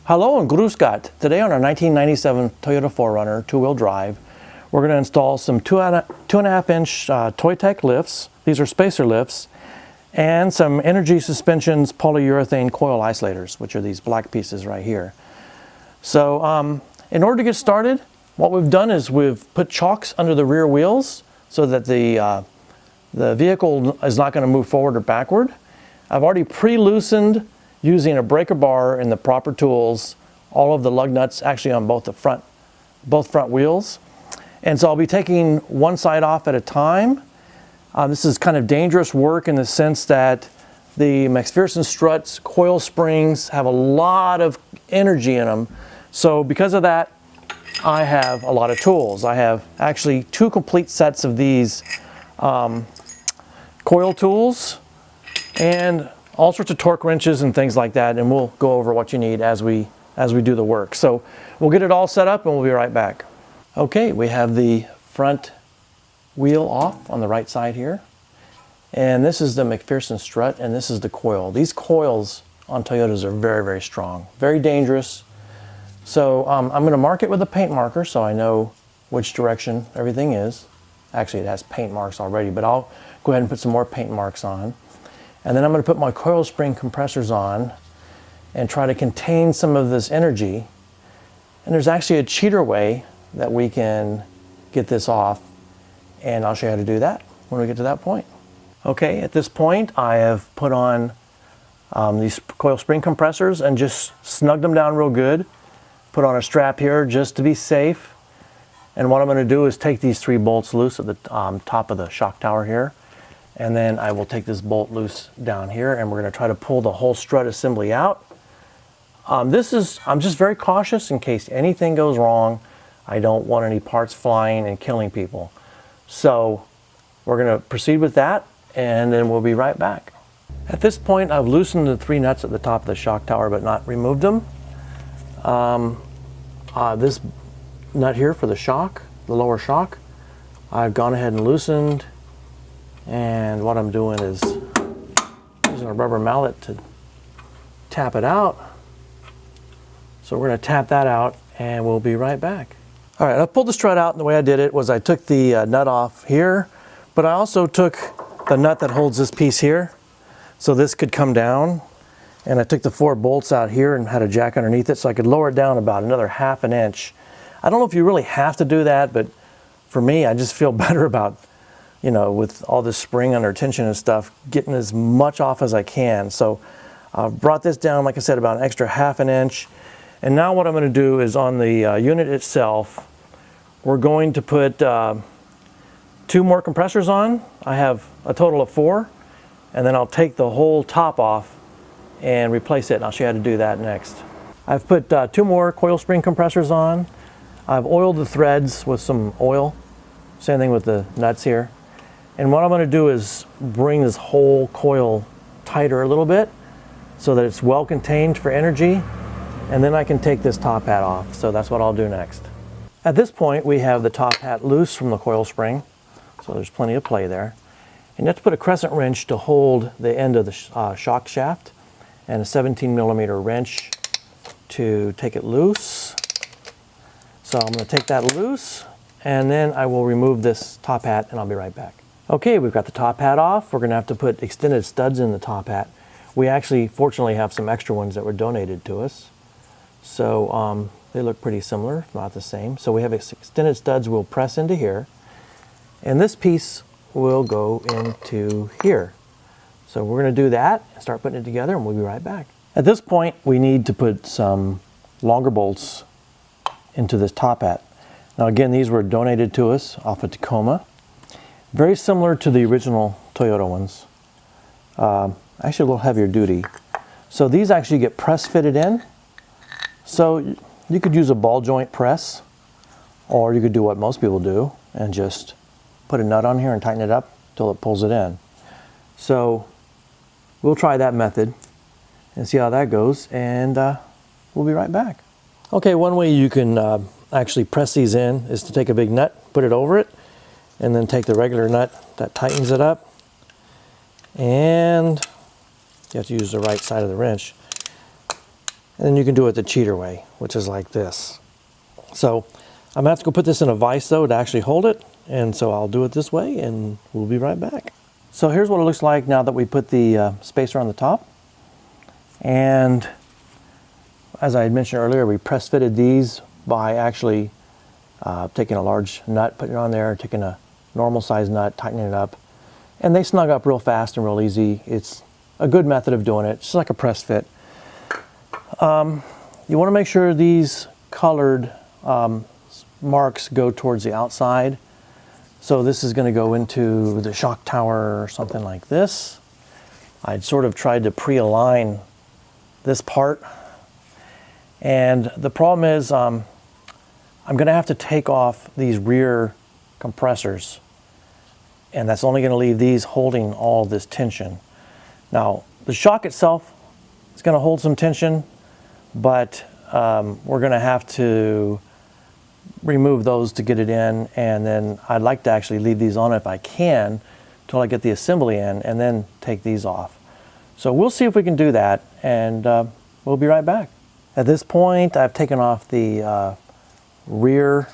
Hello and Grüß Gott. Today on our 1997 Toyota 4Runner two-wheel drive, we're going to install some 2.5 inch Toy-Tech lifts. These are spacer lifts, and some Energy Suspensions polyurethane coil isolators, which are these black pieces right here. So in order to get started, what we've done is we've put chocks under the rear wheels so that the vehicle is not going to move forward or backward. I've already pre-loosened using a breaker bar and the proper tools, all of the lug nuts actually on both front wheels. And so I'll be taking one side off at a time. This is kind of dangerous work in the sense that the McPherson struts, coil springs have a lot of energy in them. So because of that, I have a lot of tools. I have actually 2 complete sets of these coil tools and all sorts of torque wrenches and things like that, and we'll go over what you need as we do the work. So we'll get it all set up and we'll be right back. Okay, we have the front wheel off on the right side here, and this is the McPherson strut, and this is the coil. These coils on Toyotas are very, very strong, very dangerous. So I'm going to mark it with a paint marker so I know which direction everything is. Actually, it has paint marks already, but I'll go ahead and put some more paint marks on. And then I'm going to put my coil spring compressors on and try to contain some of this energy. And there's actually a cheater way that we can get this off, and I'll show you how to do that when we get to that point. Okay, at this point I have put on these coil spring compressors and just snugged them down real good. Put on a strap here just to be safe. And what I'm going to do is take these 3 bolts loose at the top of the shock tower here. And then I will take this bolt loose down here, and we're going to try to pull the whole strut assembly out. I'm just very cautious in case anything goes wrong. I don't want any parts flying and killing people. So we're going to proceed with that, and then we'll be right back. At this point, I've loosened the 3 nuts at the top of the shock tower, but not removed them. This nut here for the shock, the lower shock, I've gone ahead and loosened. And what I'm doing is using a rubber mallet to tap it out. So we're going to tap that out and we'll be right back. All right, I pulled the strut out, and the way I did it was I took the nut off here, but I also took the nut that holds this piece here. So this could come down, and I took the 4 bolts out here and had a jack underneath it so I could lower it down about another 1/2 inch. I don't know if you really have to do that, but for me, I just feel better about, you know, with all this spring under tension and stuff, getting as much off as I can. So I've brought this down, like I said, about an extra 1/2 inch. And now what I'm going to do is on the unit itself, we're going to put 2 more compressors on. I have a total of 4, and then I'll take the whole top off and replace it, and I'll show you how to do that next. I've put 2 more coil spring compressors on. I've oiled the threads with some oil, same thing with the nuts here. And what I'm going to do is bring this whole coil tighter a little bit so that it's well contained for energy, and then I can take this top hat off. So that's what I'll do next. At this point, we have the top hat loose from the coil spring, so there's plenty of play there. And you have to put a crescent wrench to hold the end of the shock shaft, and a 17mm wrench to take it loose. So I'm going to take that loose, and then I will remove this top hat, and I'll be right back. Okay, we've got the top hat off. We're going to have to put extended studs in the top hat. We actually, fortunately, have some extra ones that were donated to us. So they look pretty similar, if not the same. So we have extended studs we'll press into here. And this piece will go into here. So we're going to do that and start putting it together, and we'll be right back. At this point, we need to put some longer bolts into this top hat. Now again, these were donated to us off of Tacoma. Very similar to the original Toyota ones. Actually a little heavier duty. So these actually get press fitted in. So you could use a ball joint press, or you could do what most people do and just put a nut on here and tighten it up till it pulls it in. So we'll try that method and see how that goes, and we'll be right back. Okay, one way you can actually press these in is to take a big nut, put it over it, and then take the regular nut that tightens it up, and you have to use the right side of the wrench, And then you can do it the cheater way, which is like this. So I'm gonna have to go put this in a vise though to actually hold it. And so I'll do it this way and we'll be right back. So here's what it looks like now that we put the spacer on the top. And as I had mentioned earlier, we press fitted these by actually taking a large nut, putting it on there, taking a normal size nut, tightening it up. And they snug up real fast and real easy. It's a good method of doing it, just like a press fit. You want to make sure these colored marks go towards the outside. So this is going to go into the shock tower or something like this. I'd sort of tried to pre-align this part. And the problem is I'm going to have to take off these rear compressors. And that's only going to leave these holding all this tension. Now, the shock itself is going to hold some tension, but we're going to have to remove those to get it in, and then I'd like to actually leave these on if I can until I get the assembly in, and then take these off. So we'll see if we can do that, and we'll be right back. At this point, I've taken off the rear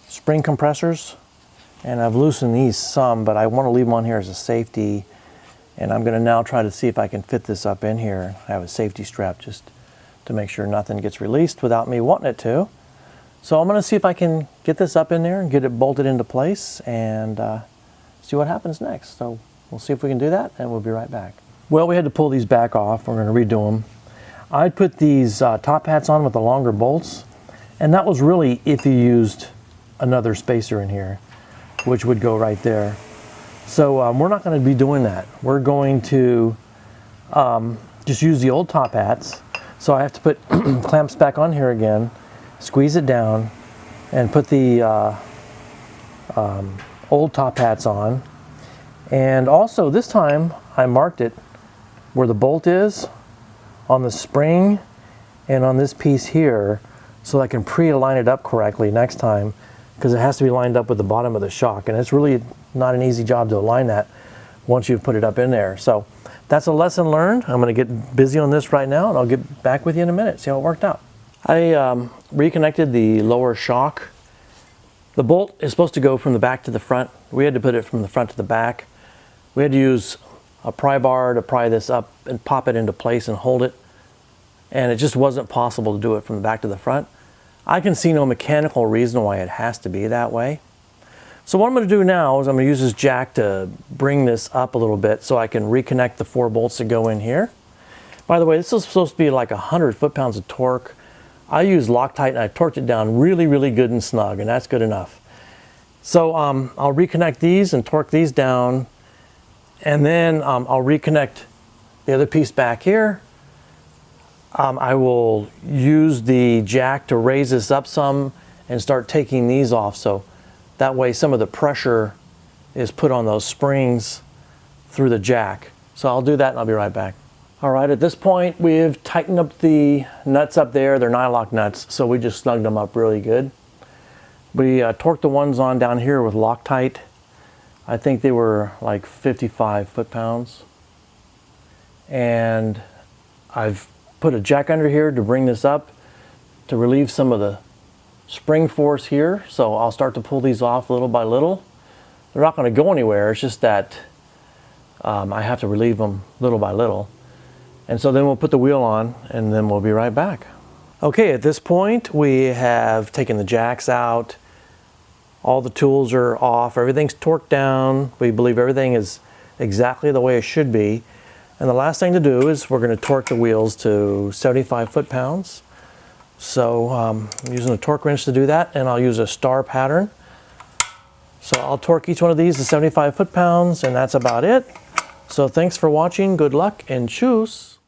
spring compressors, and I've loosened these some, but I want to leave them on here as a safety. And I'm going to now try to see if I can fit this up in here. I have a safety strap just to make sure nothing gets released without me wanting it to. So I'm going to see if I can get this up in there and get it bolted into place and see what happens next. So we'll see if we can do that, and we'll be right back. Well, we had to pull these back off. We're going to redo them. I'd put these top hats on with the longer bolts, and that was really if you used another spacer in here, which would go right there. So we're not going to be doing that. We're going to just use the old top hats. So I have to put clamps back on here again, squeeze it down, and put the old top hats on. And also this time I marked it where the bolt is on the spring and on this piece here, so I can pre-align it up correctly next time, because it has to be lined up with the bottom of the shock, and it's really not an easy job to align that once you've put it up in there. So that's a lesson learned. I'm going to get busy on this right now, and I'll get back with you in a minute, see how it worked out. I reconnected the lower shock. The bolt is supposed to go from the back to the front. We had to put it from the front to the back. We had to use a pry bar to pry this up and pop it into place and hold it, and it just wasn't possible to do it from the back to the front. I can see no mechanical reason why it has to be that way. So what I'm going to do now is I'm going to use this jack to bring this up a little bit so I can reconnect the 4 bolts that go in here. By the way, this is supposed to be like 100 foot-pounds of torque. I use Loctite and I torqued it down really, really good and snug, and that's good enough. So I'll reconnect these and torque these down, and then I'll reconnect the other piece back here. I will use the jack to raise this up some and start taking these off, so that way some of the pressure is put on those springs through the jack. So I'll do that and I'll be right back. All right, at this point we've tightened up the nuts up there. They're nylock nuts, so we just snugged them up really good. We torqued the ones on down here with Loctite. I think they were like 55 foot-pounds. And I've put a jack under here to bring this up to relieve some of the spring force here. So I'll start to pull these off little by little. They're not going to go anywhere. It's just that I have to relieve them little by little. And so then we'll put the wheel on and then we'll be right back. Okay, at this point we have taken the jacks out. All the tools are off. Everything's torqued down. We believe everything is exactly the way it should be. And the last thing to do is we're going to torque the wheels to 75 foot-pounds. So I'm using a torque wrench to do that, and I'll use a star pattern. So I'll torque each one of these to 75 foot-pounds, and that's about it. So thanks for watching. Good luck and choose.